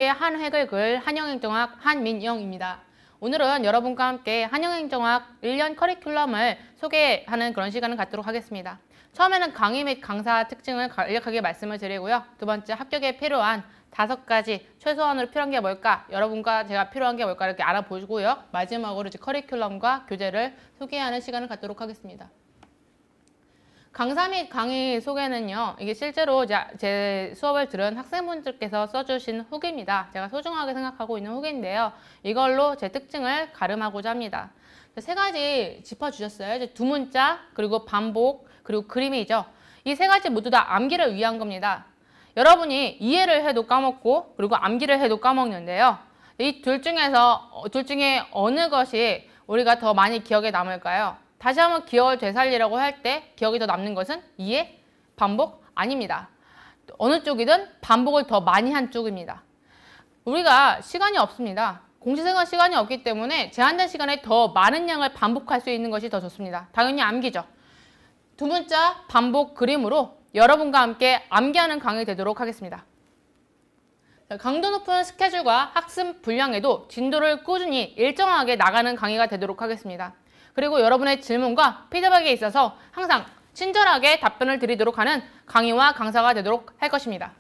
한 획을 그을 한영행정학 한민영입니다. 오늘은 여러분과 함께 한영행정학 1년 커리큘럼을 소개하는 그런 시간을 갖도록 하겠습니다. 처음에는 강의 및 강사 특징을 간략하게 말씀을 드리고요. 두 번째, 합격에 필요한 5가지 최소한으로 필요한 게 뭘까? 여러분과 제가 필요한 게 뭘까? 이렇게 알아보시고요. 마지막으로 이제 커리큘럼과 교재를 소개하는 시간을 갖도록 하겠습니다. 강사 및 강의 소개는요, 이게 실제로 제 수업을 들은 학생분들께서 써주신 후기입니다. 제가 소중하게 생각하고 있는 후기인데요. 이걸로 제 특징을 가름하고자 합니다. 3가지 짚어주셨어요. 이제 두 문자, 그리고 반복, 그리고 그림이죠. 이 3가지 모두 다 암기를 위한 겁니다. 여러분이 이해를 해도 까먹고, 그리고 암기를 해도 까먹는데요. 이 둘 중에 어느 것이 우리가 더 많이 기억에 남을까요? 다시 한번 기억을 되살리라고 할 때 기억이 더 남는 것은 이해, 반복 아닙니다. 어느 쪽이든 반복을 더 많이 한 쪽입니다. 우리가 시간이 없습니다. 공시생활 시간이 없기 때문에 제한된 시간에 더 많은 양을 반복할 수 있는 것이 더 좋습니다. 당연히 암기죠. 두 문자 반복 그림으로 여러분과 함께 암기하는 강의 되도록 하겠습니다. 강도 높은 스케줄과 학습 분량에도 진도를 꾸준히 일정하게 나가는 강의가 되도록 하겠습니다. 그리고 여러분의 질문과 피드백에 있어서 항상 친절하게 답변을 드리도록 하는 강의와 강사가 되도록 할 것입니다.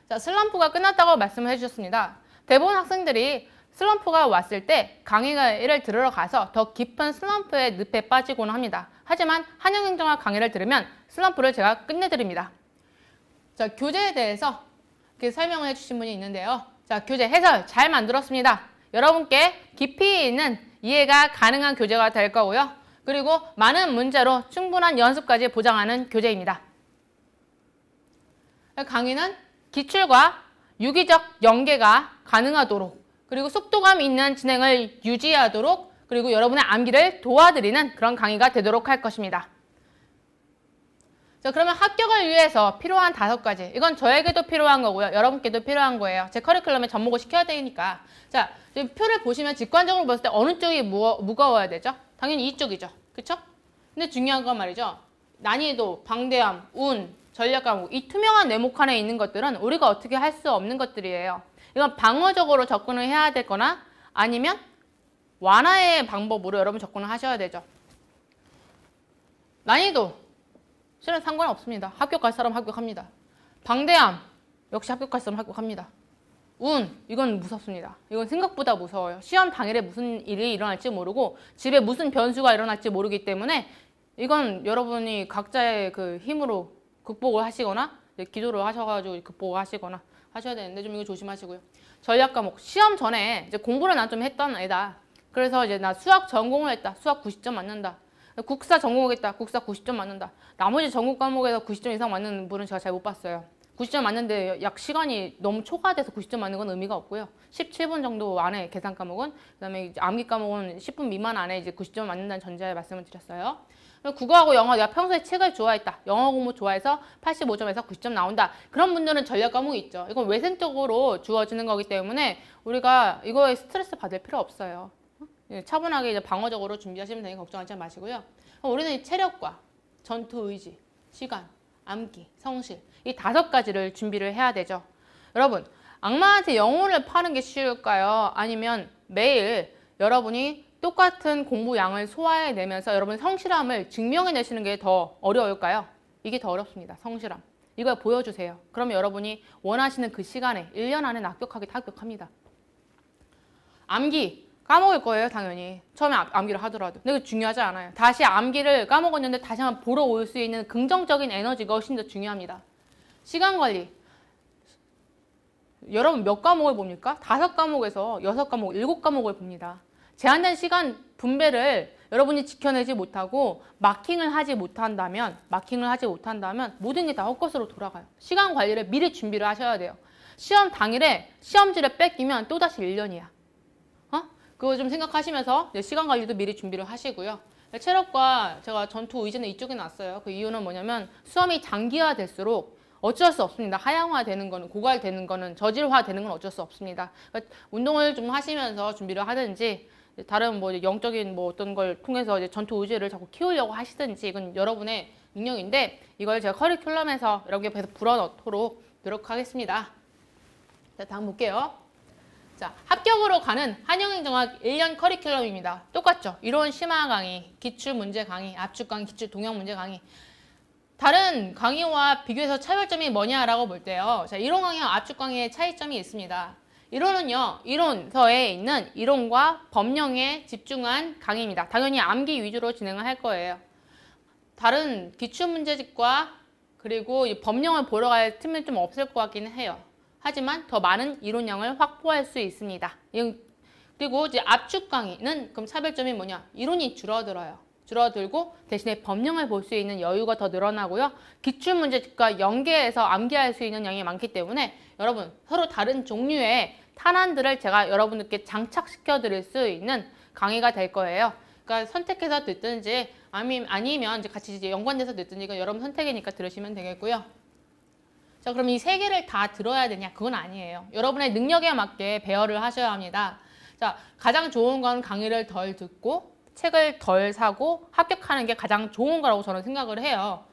자, 슬럼프가 끝났다고 말씀을 해주셨습니다. 대부분 학생들이 슬럼프가 왔을 때 강의를 들으러 가서 더 깊은 슬럼프의 늪에 빠지곤 합니다. 하지만 한영행정학 강의를 들으면 슬럼프를 제가 끝내드립니다. 자, 교재에 대해서 이렇게 설명을 해주신 분이 있는데요. 자, 교재 해설 잘 만들었습니다. 여러분께 깊이 있는 이해가 가능한 교재가 될 거고요. 그리고 많은 문제로 충분한 연습까지 보장하는 교재입니다. 강의는 기출과 유기적 연계가 가능하도록, 그리고 속도감 있는 진행을 유지하도록, 그리고 여러분의 암기를 도와드리는 그런 강의가 되도록 할 것입니다. 자, 그러면 합격을 위해서 필요한 5가지. 이건 저에게도 필요한 거고요. 여러분께도 필요한 거예요. 제 커리큘럼에 접목을 시켜야 되니까. 자, 표를 보시면 직관적으로 봤을 때 어느 쪽이 무거워야 되죠? 당연히 이쪽이죠. 그쵸? 근데 중요한 건 말이죠. 난이도, 방대함, 운, 전략 과목, 이 투명한 네모칸에 있는 것들은 우리가 어떻게 할 수 없는 것들이에요. 이건 방어적으로 접근을 해야 되거나 아니면 완화의 방법으로 여러분 접근을 하셔야 되죠. 난이도. 실은 상관없습니다. 합격할 사람 합격합니다. 방대함, 역시 합격할 사람 합격합니다. 운, 이건 무섭습니다. 이건 생각보다 무서워요. 시험 당일에 무슨 일이 일어날지 모르고 집에 무슨 변수가 일어날지 모르기 때문에 이건 여러분이 각자의 그 힘으로 극복을 하시거나 기도를 하셔가지고 극복을 하시거나 하셔야 되는데 좀 이거 조심하시고요. 전략 과목, 시험 전에 이제 공부를 난 좀 했던 애다. 그래서 이제 나 수학 전공을 했다. 수학 90점 맞는다. 국사 전공하겠다. 국사 90점 맞는다. 나머지 전공 과목에서 90점 이상 맞는 분은 제가 잘 못 봤어요. 90점 맞는데 약 시간이 너무 초과돼서 90점 맞는 건 의미가 없고요. 17분 정도 안에 계산 과목은, 그다음에 이제 암기 과목은 10분 미만 안에 이제 90점 맞는다는 전제에 말씀을 드렸어요. 국어하고 영어, 내가 평소에 책을 좋아했다. 영어 공부 좋아해서 85점에서 90점 나온다. 그런 분들은 전략 과목이 있죠. 이건 외생적으로 주어지는 거기 때문에 우리가 이거에 스트레스 받을 필요 없어요. 차분하게 이제 방어적으로 준비하시면 되니 걱정하지 마시고요. 우리는 체력과 전투 의지, 시간, 암기, 성실 이 5가지를 준비를 해야 되죠. 여러분, 악마한테 영혼을 파는 게 쉬울까요? 아니면 매일 여러분이 똑같은 공부량을 소화해내면서 여러분의 성실함을 증명해내시는 게 더 어려울까요? 이게 더 어렵습니다. 성실함. 이걸 보여주세요. 그러면 여러분이 원하시는 그 시간에 1년 안에 합격하게 다 합격합니다. 암기. 까먹을 거예요, 당연히. 처음에 암기를 하더라도. 근데 그거 중요하지 않아요. 다시 암기를 까먹었는데 다시 한번 보러 올 수 있는 긍정적인 에너지가 훨씬 더 중요합니다. 시간 관리. 여러분 몇 과목을 봅니까? 5과목에서 6과목, 7과목을 봅니다. 제한된 시간 분배를 여러분이 지켜내지 못하고 마킹을 하지 못한다면 모든 게 다 헛것으로 돌아가요. 시간 관리를 미리 준비를 하셔야 돼요. 시험 당일에 시험지를 뺏기면 또다시 1년이야. 그거 좀 생각하시면서 시간 관리도 미리 준비를 하시고요. 체력과 제가 전투 의지는 이쪽에 놨어요. 그 이유는 뭐냐면 수험이 장기화될수록 어쩔 수 없습니다. 하향화되는 거는, 고갈되는 거는, 저질화되는 건 어쩔 수 없습니다. 그러니까 운동을 좀 하시면서 준비를 하든지 다른 뭐 영적인 뭐 어떤 걸 통해서 이제 전투 의지를 자꾸 키우려고 하시든지 이건 여러분의 능력인데 이걸 제가 커리큘럼에서 여러분께 계속 불어넣도록 노력하겠습니다. 자, 다음 볼게요. 자, 합격으로 가는 한영행정학 1년 커리큘럼입니다. 똑같죠? 이론 심화 강의, 기출문제 강의, 압축 강의, 기출 동형 문제 강의. 다른 강의와 비교해서 차별점이 뭐냐라고 볼 때요. 자, 이론 강의와 압축 강의의 차이점이 있습니다. 이론은요, 이론서에 있는 이론과 법령에 집중한 강의입니다. 당연히 암기 위주로 진행을 할 거예요. 다른 기출문제집과 그리고 이 법령을 보러 갈 틈은 좀 없을 것 같기는 해요. 하지만 더 많은 이론량을 확보할 수 있습니다. 그리고 이제 압축 강의는 그럼 차별점이 뭐냐? 이론이 줄어들어요. 줄어들고 대신에 법령을 볼 수 있는 여유가 더 늘어나고요. 기출문제집과 연계해서 암기할 수 있는 양이 많기 때문에 여러분 서로 다른 종류의 탄환들을 제가 여러분들께 장착시켜 드릴 수 있는 강의가 될 거예요. 그러니까 선택해서 듣든지 아니면 이제 같이 이제 연관돼서 듣든지 이건 여러분 선택이니까 들으시면 되겠고요. 자, 그럼 이 세 개를 다 들어야 되냐? 그건 아니에요. 여러분의 능력에 맞게 배열을 하셔야 합니다. 자, 가장 좋은 건 강의를 덜 듣고 책을 덜 사고 합격하는 게 가장 좋은 거라고 저는 생각을 해요.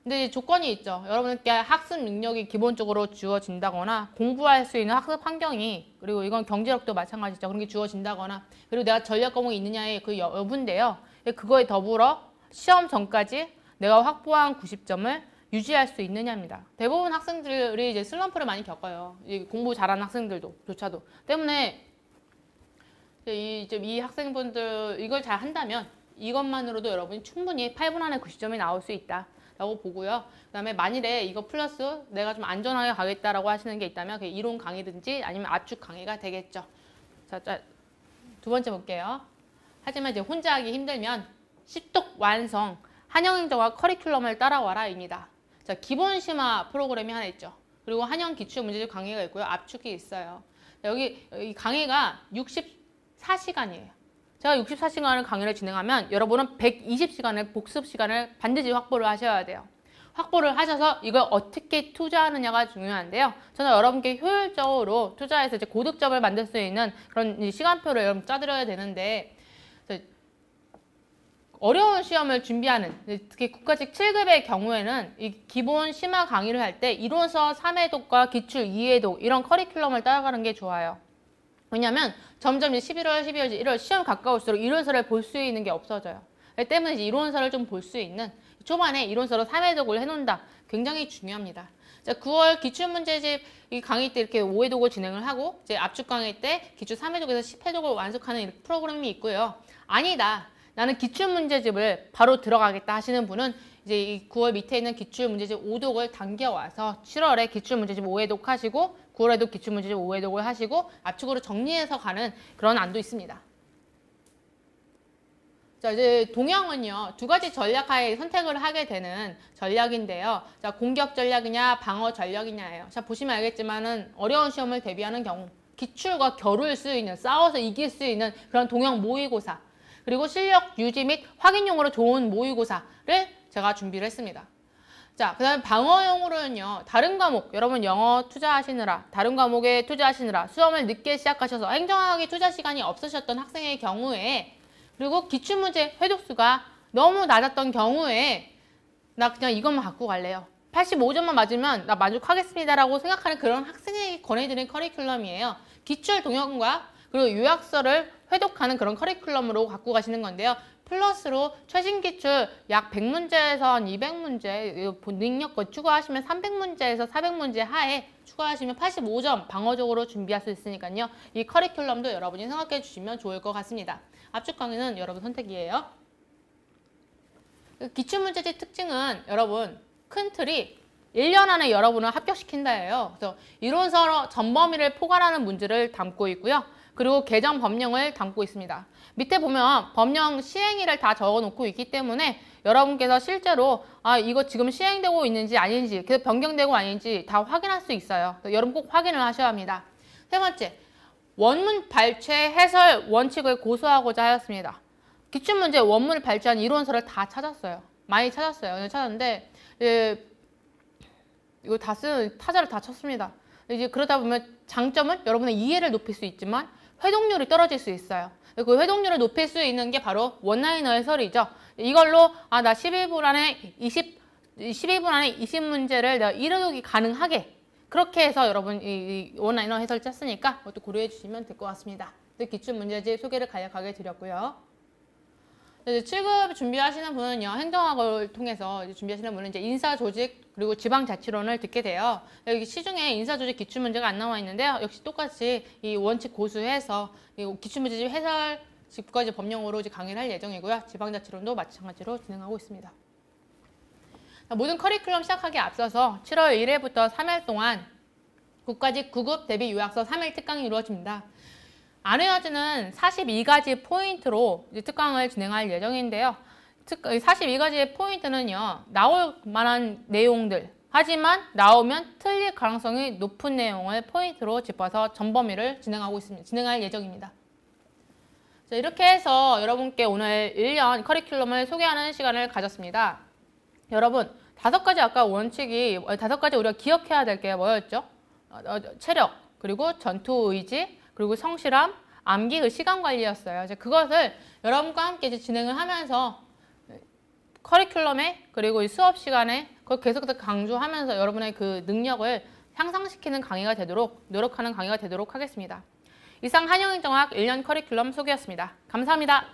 근데 조건이 있죠. 여러분께 학습 능력이 기본적으로 주어진다거나 공부할 수 있는 학습 환경이 그리고 이건 경제력도 마찬가지죠. 그런 게 주어진다거나 그리고 내가 전략 과목이 있느냐의 그 여부인데요. 그거에 더불어 시험 전까지 내가 확보한 90점을 유지할 수 있느냐입니다. 대부분 학생들이 이제 슬럼프를 많이 겪어요. 공부 잘하는 학생들조차도. 때문에 이 학생분들 이걸 잘 한다면 이것만으로도 여러분이 충분히 8분 안에 90점이 나올 수 있다. 라고 보고요. 그 다음에 만일에 이거 플러스 내가 좀 안전하게 가겠다라고 하시는 게 있다면 그게 이론 강의든지 아니면 압축 강의가 되겠죠. 자, 두 번째 볼게요. 하지만 이제 혼자 하기 힘들면 십독 완성 한영행정학 커리큘럼을 따라와라입니다. 자, 기본 심화 프로그램이 하나 있죠. 그리고 한영 기출 문제집 강의가 있고요. 압축이 있어요. 여기 이 강의가 64시간이에요. 제가 64시간을 강의를 진행하면 여러분은 120시간의 복습 시간을 반드시 확보를 하셔야 돼요. 확보를 하셔서 이걸 어떻게 투자하느냐가 중요한데요. 저는 여러분께 효율적으로 투자해서 이제 고득점을 만들 수 있는 그런 시간표를 여러분 짜드려야 되는데 어려운 시험을 준비하는 특히 국가직 7급의 경우에는 이 기본 심화 강의를 할 때 이론서 3회독과 기출 2회독 이런 커리큘럼을 따라가는 게 좋아요. 왜냐하면 점점 이제 11월, 12월, 1월 시험 가까울수록 이론서를 볼 수 있는 게 없어져요. 그렇기 때문에 이제 이론서를 좀 볼 수 있는 초반에 이론서로 3회독을 해놓는다. 굉장히 중요합니다. 자, 9월 기출문제집 이 강의 때 이렇게 5회독을 진행을 하고 이제 압축 강의 때 기출 3회독에서 10회독을 완수하는 프로그램이 있고요. 아니다. 나는 기출문제집을 바로 들어가겠다 하시는 분은 이제 이 9월 밑에 있는 기출문제집 5독을 당겨와서 7월에 기출문제집 5회독 하시고 9월에도 기출문제집 5회독을 하시고 압축으로 정리해서 가는 그런 안도 있습니다. 자, 이제 동형은요, 두 가지 전략하에 선택을 하게 되는 전략인데요. 자, 공격 전략이냐, 방어 전략이냐예요. 자, 보시면 알겠지만은 어려운 시험을 대비하는 경우, 기출과 겨룰 수 있는, 싸워서 이길 수 있는 그런 동형 모의고사, 그리고 실력 유지 및 확인용으로 좋은 모의고사를 제가 준비를 했습니다. 자, 그 다음에 방어용으로는요, 다른 과목, 여러분 영어 투자하시느라, 다른 과목에 투자하시느라, 수험을 늦게 시작하셔서 행정학에 투자 시간이 없으셨던 학생의 경우에, 그리고 기출문제 회독수가 너무 낮았던 경우에, 나 그냥 이것만 갖고 갈래요. 85점만 맞으면 나 만족하겠습니다라고 생각하는 그런 학생에게 권해드린 커리큘럼이에요. 기출 동영과 그리고 요약서를 회독하는 그런 커리큘럼으로 갖고 가시는 건데요. 플러스로 최신 기출 약 100문제에서 한 200문제 능력껏 추가하시면 300문제에서 400문제 하에 추가하시면 85점 방어적으로 준비할 수 있으니까요. 이 커리큘럼도 여러분이 생각해 주시면 좋을 것 같습니다. 압축 강의는 여러분 선택이에요. 기출문제집 특징은 여러분 큰 틀이 1년 안에 여러분을 합격시킨다예요. 그래서 이론서 전범위를 포괄하는 문제를 담고 있고요. 그리고 개정 법령을 담고 있습니다. 밑에 보면 법령 시행일을 다 적어놓고 있기 때문에 여러분께서 실제로 이거 지금 시행되고 있는지 아닌지 계속 변경되고 아닌지 다 확인할 수 있어요. 여러분 꼭 확인을 하셔야 합니다. 세 번째, 원문 발췌 해설 원칙을 고수하고자 하였습니다. 기출문제 원문을 발췌한 이론서를 다 찾았어요. 많이 찾았어요. 찾았는데 이거 다 쓰는 타자를 다 쳤습니다. 이제 그러다 보면 장점은 여러분의 이해를 높일 수 있지만 회독률이 떨어질 수 있어요. 그 회독률을 높일 수 있는 게 바로 원라이너 해설이죠. 이걸로 나 12분 안에 20문제를 내가 1회독이 가능하게 그렇게 해서 여러분 이 원라이너 해설 짰으니까 그것도 고려해 주시면 될 것 같습니다. 기출문제집 소개를 간략하게 드렸고요. 7급 준비하시는 분은요, 행정학을 통해서 준비하시는 분은 이제 인사조직 그리고 지방자치론을 듣게 돼요. 여기 시중에 인사조직 기출문제가 안 나와 있는데요. 역시 똑같이 이 원칙 고수해서 이 기출문제집 해설 집까지 법령으로 이제 강의를 할 예정이고요. 지방자치론도 마찬가지로 진행하고 있습니다. 모든 커리큘럼 시작하기에 앞서서 7월 1일부터 3일 동안 국가직 9급 대비 요약서 3일 특강이 이루어집니다. 안에어지는 42가지 포인트로 특강을 진행할 예정인데요. 42가지의 포인트는요, 나올 만한 내용들, 하지만 나오면 틀릴 가능성이 높은 내용을 포인트로 짚어서 전범위를 진행할 예정입니다. 자, 이렇게 해서 여러분께 오늘 1년 커리큘럼을 소개하는 시간을 가졌습니다. 여러분, 5가지 아까 원칙이 5가지 우리가 기억해야 될 게 뭐였죠? 체력, 그리고 전투의지, 그리고 성실함, 암기, 그 시간 관리였어요. 그것을 여러분과 함께 이제 진행을 하면서 커리큘럼에 그리고 수업 시간에 그걸 계속해서 강조하면서 여러분의 그 능력을 향상시키는 강의가 되도록 노력하는 강의가 되도록 하겠습니다. 이상 한영행정학 1년 커리큘럼 소개였습니다. 감사합니다.